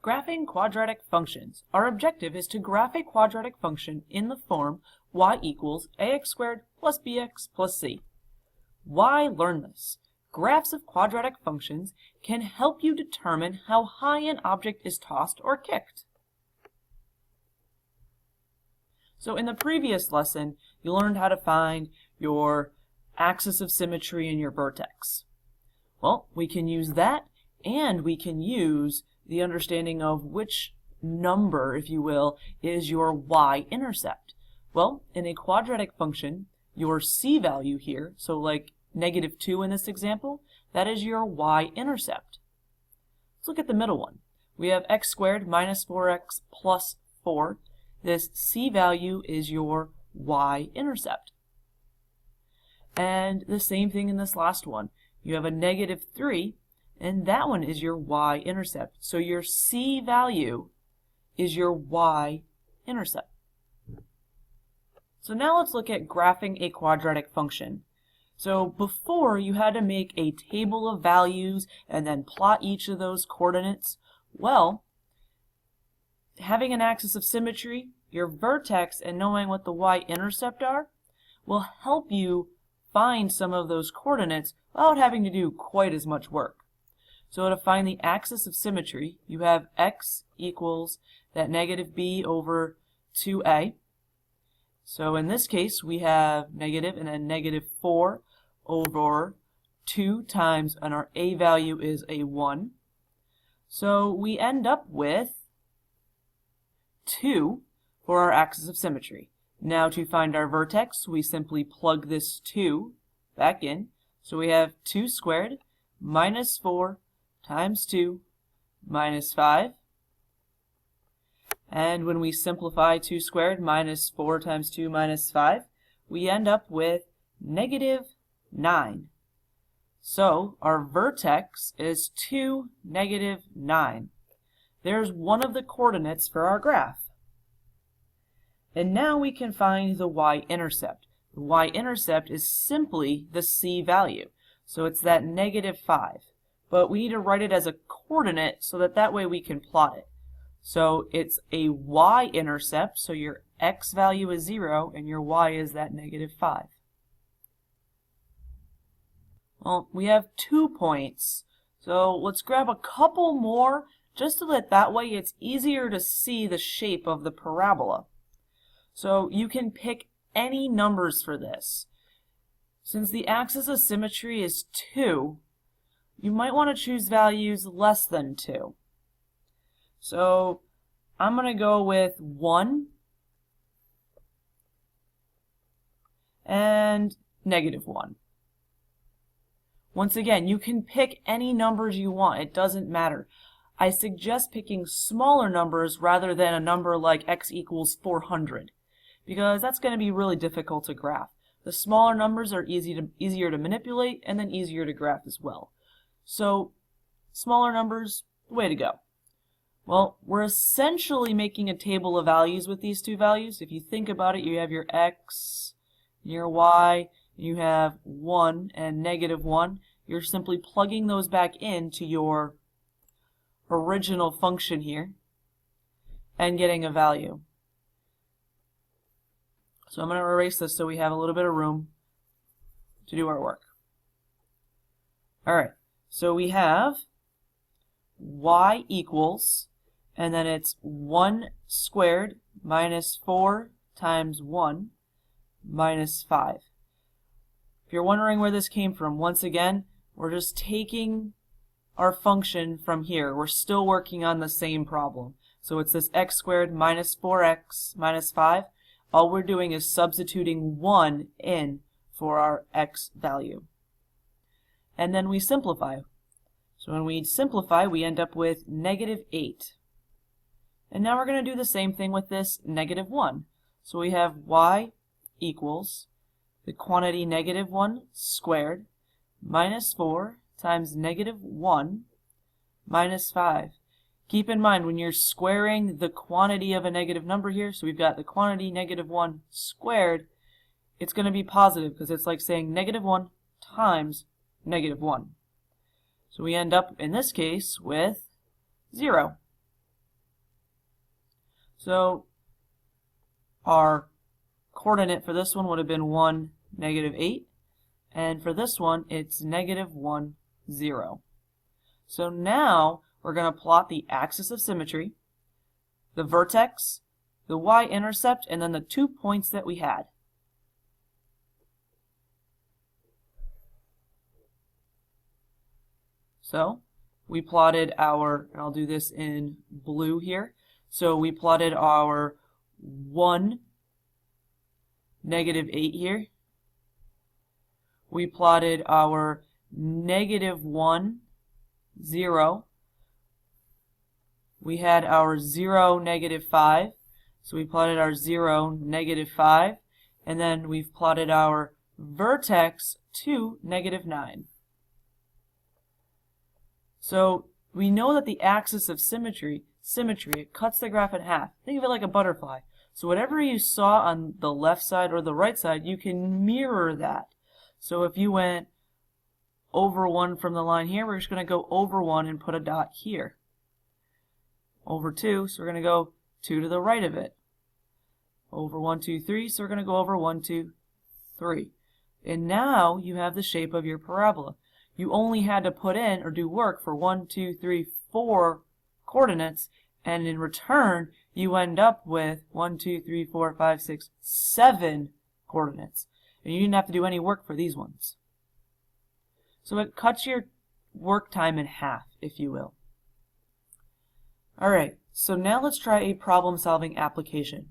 Graphing quadratic functions. Our objective is to graph a quadratic function in the form y equals ax squared plus bx plus c. Why learn this? Graphs of quadratic functions can help you determine how high an object is tossed or kicked. So in the previous lesson, you learned how to find your axis of symmetry and your vertex. Well, we can use that, and we can use the understanding of which number, if you will, is your y-intercept. Well, in a quadratic function, your c value here, so like -2 in this example, that is your y-intercept. Let's look at the middle one. We have x squared minus 4x plus 4. This c value is your y-intercept. And the same thing in this last one. You have a -3, and that one is your y-intercept. So your c value is your y-intercept. So now let's look at graphing a quadratic function. So before, you had to make a table of values and then plot each of those coordinates. Well, having an axis of symmetry, your vertex, and knowing what the y-intercept are will help you find some of those coordinates without having to do quite as much work. So to find the axis of symmetry, you have x equals that -b over 2a. So in this case, we have negative and then -4 over 2 times, and our a value is a 1. So we end up with 2 for our axis of symmetry. Now to find our vertex, we simply plug this 2 back in. So we have 2 squared minus 4 times 2 minus 5. And when we simplify 2 squared minus 4 times 2 minus 5, we end up with -9. So our vertex is 2, -9. There's one of the coordinates for our graph. And now we can find the y-intercept. The y-intercept is simply the c value. So it's that -5. But we need to write it as a coordinate so that way we can plot it. So it's a y-intercept, so your x value is 0 and your y is that -5. Well, we have 2 points. So let's grab a couple more just so that way it's easier to see the shape of the parabola. So you can pick any numbers for this. Since the axis of symmetry is 2, you might want to choose values less than 2. So I'm going to go with 1 and -1. Once again, you can pick any numbers you want. It doesn't matter. I suggest picking smaller numbers rather than a number like x equals 400, because that's going to be really difficult to graph. The smaller numbers are easier to manipulate and then easier to graph as well. So smaller numbers, way to go. Well, we're essentially making a table of values with these two values. If you think about it, you have your x, your y, you have 1 and -1. You're simply plugging those back into your original function here and getting a value. So I'm going to erase this so we have a little bit of room to do our work. Alright, so we have y equals, and then it's 1 squared minus 4 times 1 minus 5. If you're wondering where this came from, once again, we're just taking our function from here. We're still working on the same problem. So it's this x squared minus 4x minus 5. All we're doing is substituting 1 in for our x value. And then we simplify. So when we simplify, we end up with -8. And now we're going to do the same thing with this -1. So we have y equals the quantity -1 squared minus 4 times -1 minus 5. Keep in mind when you're squaring the quantity of a negative number here, so we've got the quantity -1 squared, it's going to be positive because it's like saying -1 times -1. So we end up in this case with 0. So our coordinate for this one would have been 1, -8. And for this one, it's -1, 0. So now we're going to plot the axis of symmetry, the vertex, the y-intercept, and then the 2 points that we had. So we plotted our, and I'll do this in blue here, so we plotted our 1, -8 here. We plotted our -1, 0. We had our 0, -5. So we plotted our 0, -5. And then we've plotted our vertex to -9. So we know that the axis of symmetry, it cuts the graph in half. Think of it like a butterfly. So whatever you saw on the left side or the right side, you can mirror that. So if you went over 1 from the line here, we're just going to go over 1 and put a dot here. Over 2, so we're going to go 2 to the right of it. Over 1, 2, 3, so we're going to go over 1, 2, 3. And now you have the shape of your parabola. You only had to put in or do work for 1, 2, 3, 4 coordinates, and in return you end up with 1, 2, 3, 4, 5, 6, 7 coordinates. And you didn't have to do any work for these ones. So it cuts your work time in half, if you will. Alright, so now let's try a problem-solving application.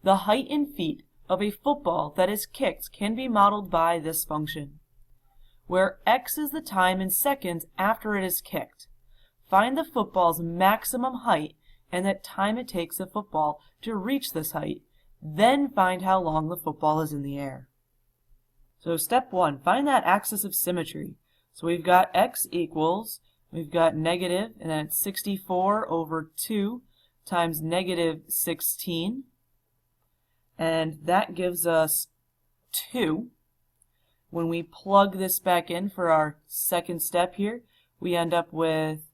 The height in feet of a football that is kicked can be modeled by this function, where x is the time in seconds after it is kicked. Find the football's maximum height and the time it takes the football to reach this height. Then find how long the football is in the air. So step 1, find that axis of symmetry. So we've got x equals, we've got negative, and then it's 64 over 2 times -16. And that gives us 2. When we plug this back in for our second step here, we end up with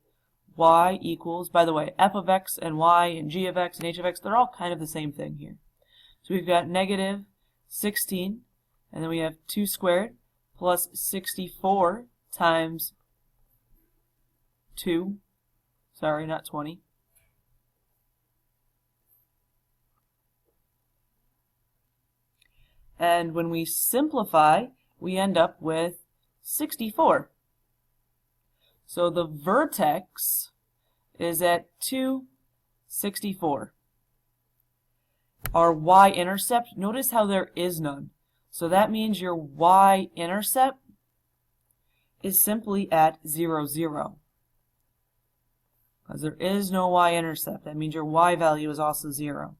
y equals, by the way, f of x and y and g of x and h of x, they're all kind of the same thing here. So we've got -16, and then we have 2 squared plus 64 times 2, sorry, not 20. And when we simplify, we end up with 64. So the vertex is at 264. Our y-intercept, notice how there is none. So that means your y-intercept is simply at 0, 0. Because there is no y-intercept. That means your y value is also 0.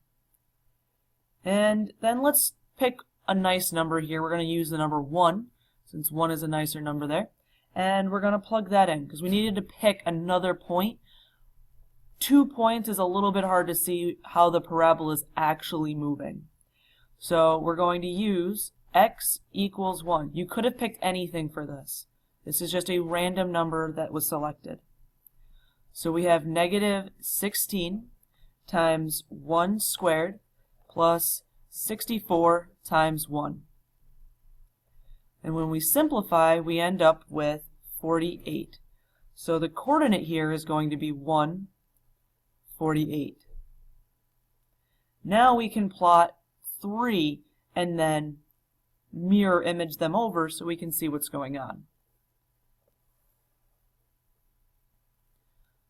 And then let's pick a nice number here. We're going to use the number 1, since 1 is a nicer number there. And we're going to plug that in, because we needed to pick another point. 2 points is a little bit hard to see how the parabola is actually moving. So we're going to use x equals 1. You could have picked anything for this. This is just a random number that was selected. So we have -16 times 1 squared plus 64 times 1. And when we simplify, we end up with 48. So the coordinate here is going to be 1, 48. Now we can plot 3 and then mirror image them over so we can see what's going on.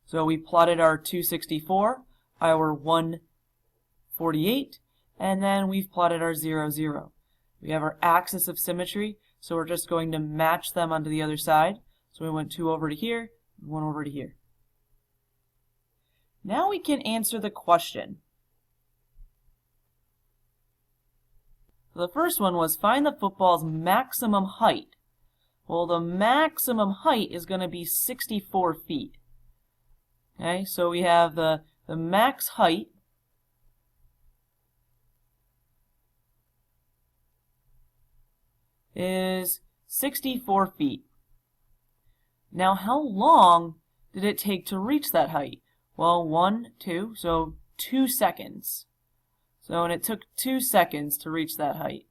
So we plotted our 264, our 148, and then we've plotted our 0, 0. We have our axis of symmetry, so we're just going to match them onto the other side. So we went 2 over to here, 1 over to here. Now we can answer the question. The first one was find the football's maximum height. Well, the maximum height is going to be 64 feet. Okay, so we have the max height is 64 feet. Now, how long did it take to reach that height? Well, 1, 2, so 2 seconds. So, and it took 2 seconds to reach that height.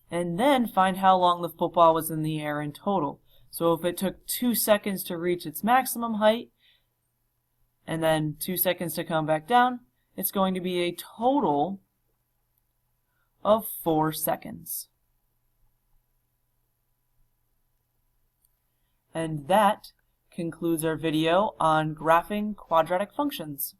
And then find how long the football was in the air in total. So if it took 2 seconds to reach its maximum height, and then 2 seconds to come back down, it's going to be a total of 4 seconds. And that concludes our video on graphing quadratic functions.